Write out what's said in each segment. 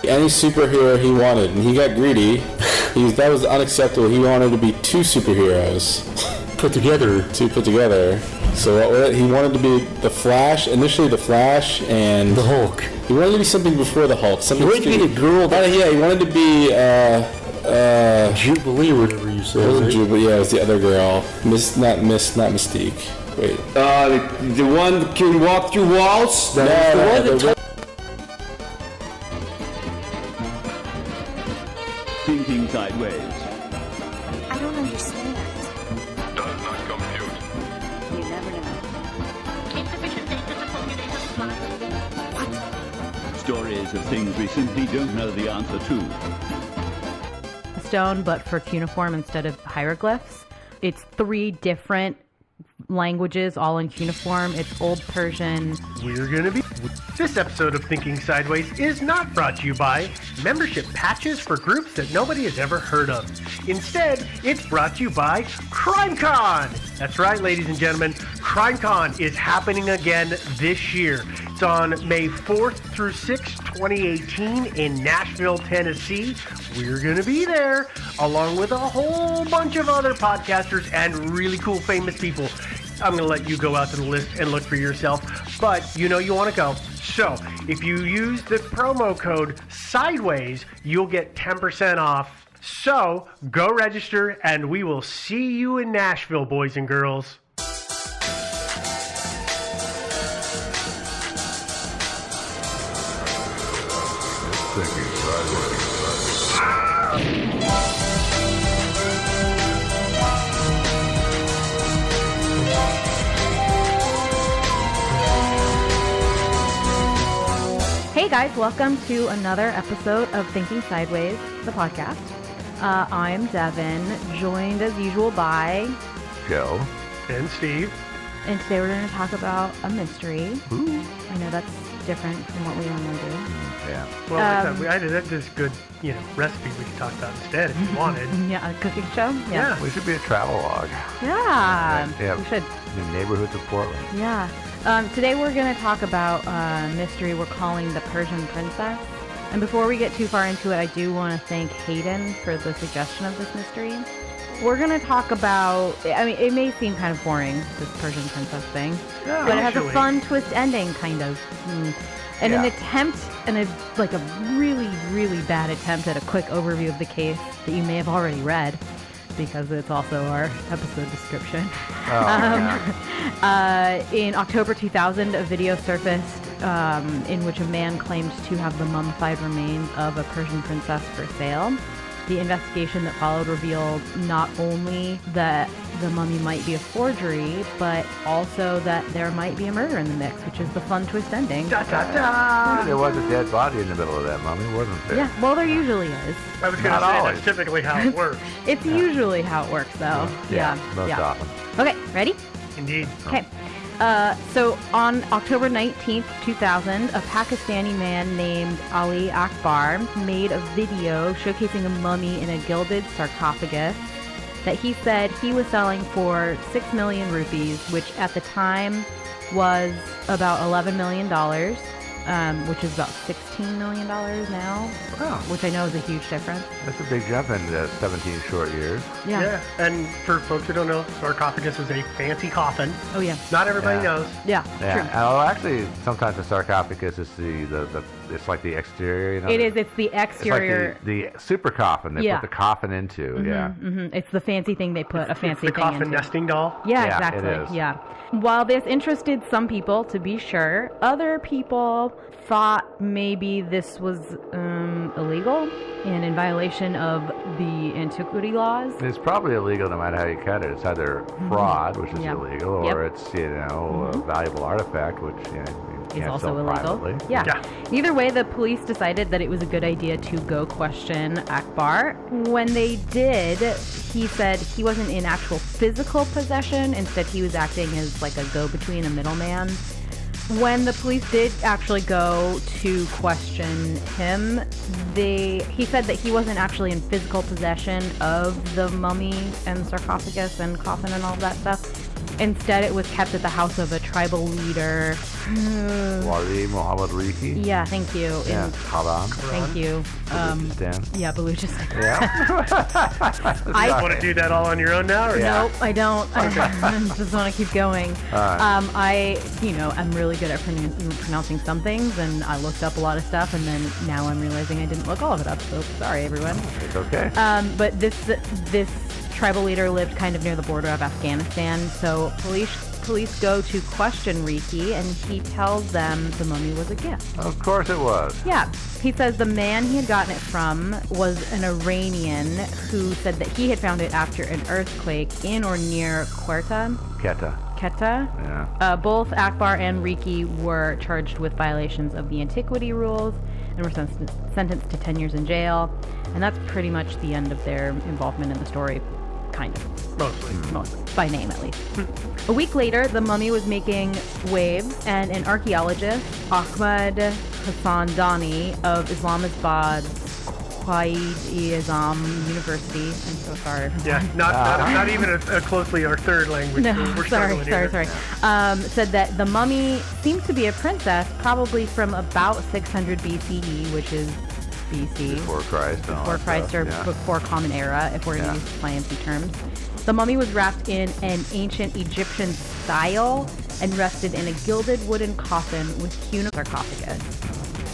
any superhero he wanted, and he got greedy. That was unacceptable. He wanted to be 2 superheroes put together. So he wanted to be the Flash, initially the Flash, and the Hulk. He wanted to be something before the Hulk. He wanted to be the girl. He wanted to be Jubilee, or whatever you said. It wasn't Jubilee. Yeah, it was the other girl. Not Mystique. Wait. The one that can walk through walls. Thinking Sideways. I don't understand. Does not compute. You never know. Insufficient data to formulate a reply. Stories of things we simply don't know the answer to. Stone, but for cuneiform instead of hieroglyphs. It's 3 different languages, all in cuneiform. It's Old Persian. We're gonna be. This episode of Thinking Sideways is not brought to you by membership patches for groups that nobody has ever heard of. Instead, it's brought to you by CrimeCon. That's right, ladies and gentlemen. CrimeCon is happening again this year. It's on May 4th through 6th, 2018 in Nashville, Tennessee. We're going to be there, along with a whole bunch of other podcasters and really cool famous people. I'm going to let you go out to the list and look for yourself, but you know you want to go. So, if you use the promo code SIDEWAYS, you'll get 10% off. So, go register, and we will see you in Nashville, boys and girls. Thinking Sideways. Hey guys, welcome to another episode of Thinking Sideways, the podcast. I'm Devin, joined as usual by Joe. And Steve. And today we're going to talk about a mystery. Ooh. I know that's different from what we normally do. Yeah. Well, I had this good, recipe we could talk about instead if you wanted. Yeah, a cooking show? Yeah. We should be a travel log. Yeah, we should. The neighborhoods of Portland. Yeah. Today we're going to talk about a mystery we're calling the Persian Princess. And before we get too far into it, I do want to thank Hayden for the suggestion of this mystery. We're going to talk about, it may seem kind of boring, this Persian Princess thing, but it has a fun twist ending, kind of. And an attempt, a really, really bad attempt at a quick overview of the case that you may have already read, because it's also our episode description. In October 2000, a video surfaced in which a man claimed to have the mummified remains of a Persian princess for sale. The investigation that followed revealed not only that the mummy might be a forgery, but also that there might be a murder in the mix, which is the fun twist ending. Da, da, da. There was a dead body in the middle of that mummy, wasn't there? Yeah, well, there usually is. I was going to say that's typically how it works. It's usually how it works, though. Most often. Okay, ready? Indeed. Okay. So on October 19th, 2000, a Pakistani man named Ali Akbar made a video showcasing a mummy in a gilded sarcophagus that he said he was selling for 6 million rupees, which at the time was about $11 million, which is about $16 million now, which I know is a huge difference. That's a big jump in 17 short years. Yeah, and for folks who don't know, sarcophagus is a fancy coffin. Oh, yeah. Not everybody knows. Yeah, true. Oh, actually, sometimes the sarcophagus is it's like the exterior. It is. It's the exterior. It's like the super coffin they put the coffin into. It's the fancy thing they put the coffin nesting doll. Yeah, Yeah, exactly. it is. Yeah. While this interested some people, to be sure, other people thought maybe this was illegal and in violation of the antiquity laws. It's probably illegal no matter how you cut it. It's either fraud, which is illegal, or it's a valuable artifact, which you Is can't also sell illegal. privately. Yeah. Either way, the police decided that it was a good idea to go question Akbar. When they did, he said he wasn't in actual physical possession. Instead, he was acting as like a go-between, a middleman. When the police did actually go to question him, he said that he wasn't actually in physical possession of the mummy and sarcophagus and coffin and all of that stuff. Instead, it was kept at the house of a tribal leader Wali Muhammad Riki. Yeah, thank you. Yeah, Haram. Thank you. Balochistan. Yeah, Balochistan. Yeah. I Want to do that all on your own now? Or Nope, I don't. I just want to keep going. I'm really good at pronouncing some things, and I looked up a lot of stuff, and then now I'm realizing I didn't look all of it up. So sorry, everyone. It's okay. But this tribal leader lived kind of near the border of Afghanistan, so police go to question Riki, and he tells them the mummy was a gift. Of course it was. Yeah. He says the man he had gotten it from was an Iranian who said that he had found it after an earthquake in or near Quetta. Yeah. Both Akbar and Riki were charged with violations of the antiquity rules and were sentenced to 10 years in jail. And that's pretty much the end of their involvement in the story, kind of. Mostly. By name, at least. A week later, the mummy was making waves, and an archaeologist, Ahmad Hassan Dani of Islamabad Quaid-e-Azam University. I'm so sorry. Yeah, not even a closely our third language. No, We're sorry. Said that the mummy seems to be a princess, probably from about 600 BCE, which is BC. Before Christ. Before Christ or before Common Era, if we're going to use sciencey terms. The mummy was wrapped in an ancient Egyptian style and rested in a gilded wooden coffin with cuneiform sarcophagus.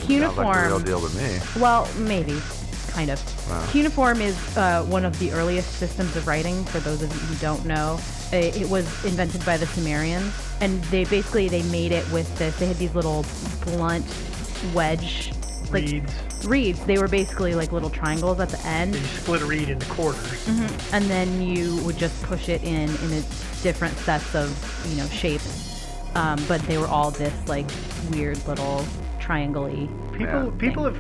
Cuneiform. Sounds like the real deal to me. Well, maybe. Kind of. Wow. Cuneiform is one of the earliest systems of writing, for those of you who don't know. It was invented by the Sumerians, and they made it with this. They had these little blunt wedge reeds. They were basically like little triangles at the end. You split a reed into quarters. Mm-hmm. And then you would just push it in a different sets of, shapes. But they were all this like weird little triangle-y. People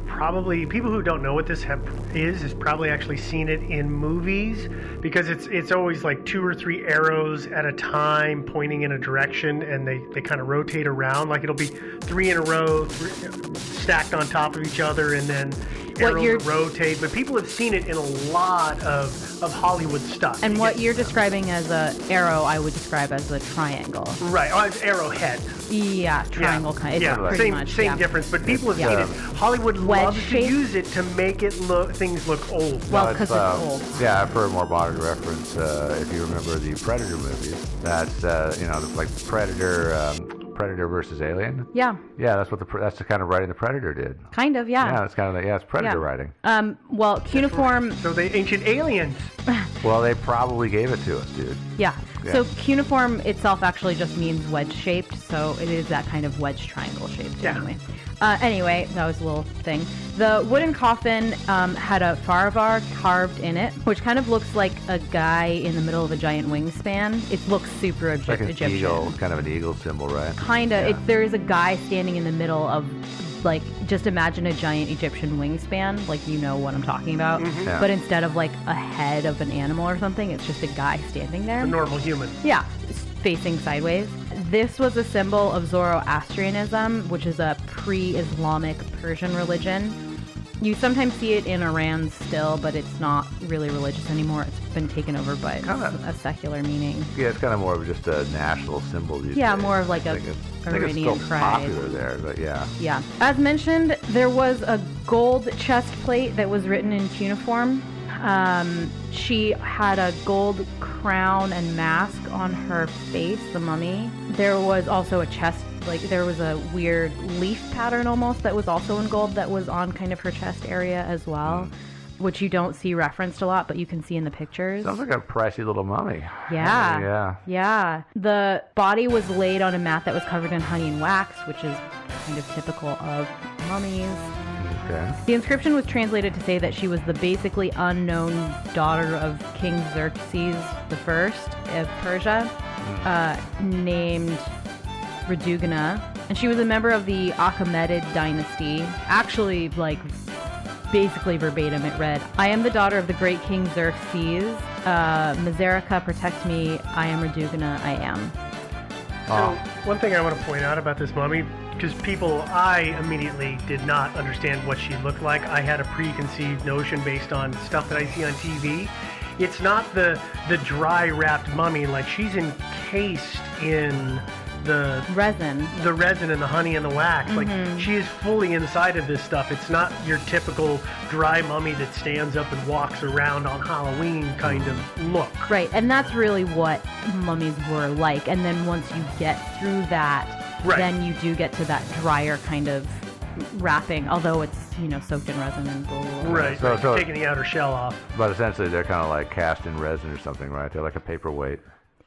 who don't know what this is probably actually seen it in movies, because it's always like 2 or 3 arrows at a time pointing in a direction, and they kind of rotate around. Like it'll be 3 in a row, stacked on top of each other, and then arrows rotate. But people have seen it in a lot of Hollywood stuff. And what you're describing as a arrow, I would describe as a triangle. Right, it's arrowhead. Yeah, triangle kind. It's pretty much, same difference. But people have seen it. Hollywood loves to use it to make things look old. Well, because it's old. Yeah, for a more modern reference, if you remember the Predator movies, that's like Predator versus Alien. Yeah. Yeah, that's the kind of writing the Predator did. Kind of, yeah. Yeah, it's kind of it's Predator writing. Well, cuneiform. So the ancient aliens. Well, they probably gave it to us, dude. Yeah. So cuneiform itself actually just means wedge-shaped, so it is that kind of wedge triangle shaped anyway. Anyway, that was a little thing. The wooden coffin had a faravar carved in it, which kind of looks like a guy in the middle of a giant wingspan. It looks super like an Egyptian. Eagle, kind of an eagle symbol, right? Kind of. Yeah. There is a guy standing in the middle of, like, just imagine a giant Egyptian wingspan, like you know what I'm talking about. Mm-hmm. Yeah. But instead of like a head of an animal or something, it's just a guy standing there. A normal human. Yeah, facing sideways. This was a symbol of Zoroastrianism, which is a pre-Islamic Persian religion. You sometimes see it in Iran still, but it's not really religious anymore. It's been taken over by a secular meaning. Yeah, it's kind of more of just a national symbol these Yeah, days. more of like Iranian it's pride. Popular there, but yeah. Yeah. As mentioned, there was a gold chest plate that was written in cuneiform. She had a gold crown and mask on her face, the mummy. There was also a chest, there was a weird leaf pattern almost that was also in gold that was on kind of her chest area as well, which you don't see referenced a lot, but you can see in the pictures. Sounds like a pricey little mummy. Yeah. Yeah. The body was laid on a mat that was covered in honey and wax, which is kind of typical of mummies. Okay. The inscription was translated to say that she was the basically unknown daughter of King Xerxes I of Persia, named Radugana, and she was a member of the Achaemenid dynasty. Actually, basically verbatim, it read, "I am the daughter of the great King Xerxes. Mizerica, protect me. I am Radugana. I am." So one thing I want to point out about this mummy, because I immediately did not understand what she looked like. I had a preconceived notion based on stuff that I see on TV. It's not the dry wrapped mummy. Like, she's encased in the Resin. and the honey and the wax. Like, she is fully inside of this stuff. It's not your typical dry mummy that stands up and walks around on Halloween kind of look. Right, and that's really what mummies were like. And then once you get through that, Right. then you do get to that drier kind of wrapping, although it's, soaked in resin and blah, blah, blah. Right, So- so- taking the outer shell off. But essentially, they're kind of like cast in resin or something, right? They're like a paperweight.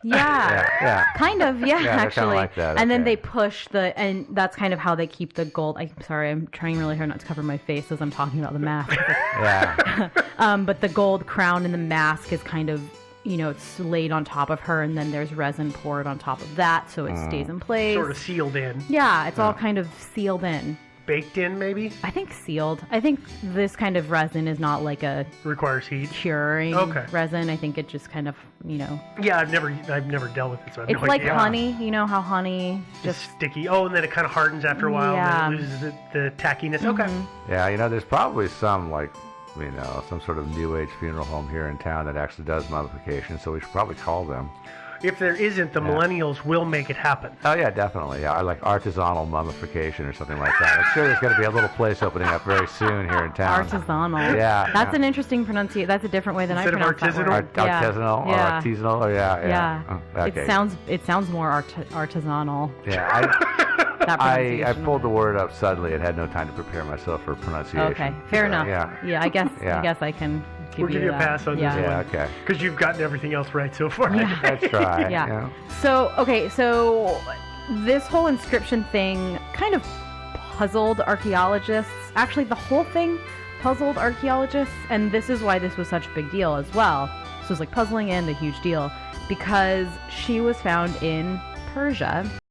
Yeah. Yeah. Kind of, yeah, Yeah, they're actually. kinda like that, And then okay. they push and that's kind of how they keep the gold. I'm sorry, I'm trying really hard not to cover my face as I'm talking about the mask. Yeah. But the gold crown and the mask is kind of, it's laid on top of her, and then there's resin poured on top of that, so it stays in place. Sort of sealed in. Yeah, it's all kind of sealed in. Baked in, maybe? I think sealed. I think this kind of resin is not like a Requires heat. curing Okay. resin. I think it just kind of, Yeah, I've never dealt with it, so I have it's no like idea. honey. You know how honey Just just sticky. Oh, and then it kind of hardens after a while, Yeah. and then it loses the tackiness. Okay. Yeah, there's probably some, some sort of New Age funeral home here in town that actually does mummification, so we should probably call them. If there isn't, the millennials will make it happen. Oh, yeah, definitely. Yeah, I like artisanal mummification or something like that. I'm sure there's going to be a little place opening up very soon here in town. artisanal. Yeah. That's an interesting pronunciation. That's a different way than Instead I of pronounce that artisanal? word. Yeah. Artisanal Yeah. or artisanal? Or yeah. Oh, okay. It sounds more artisanal. Yeah, That I pronunciation. pulled the word up suddenly and had no time to prepare myself for pronunciation. Okay, fair So, enough. Yeah. I guess Yeah. I can give We'll give you a that. pass on this yeah. one. Yeah, okay. Because you've gotten everything else right so far. Let's try. Yeah. So this whole inscription thing kind of puzzled archaeologists. Actually, the whole thing puzzled archaeologists, and this is why this was such a big deal as well. This was like puzzling and a huge deal because she was found in Persia.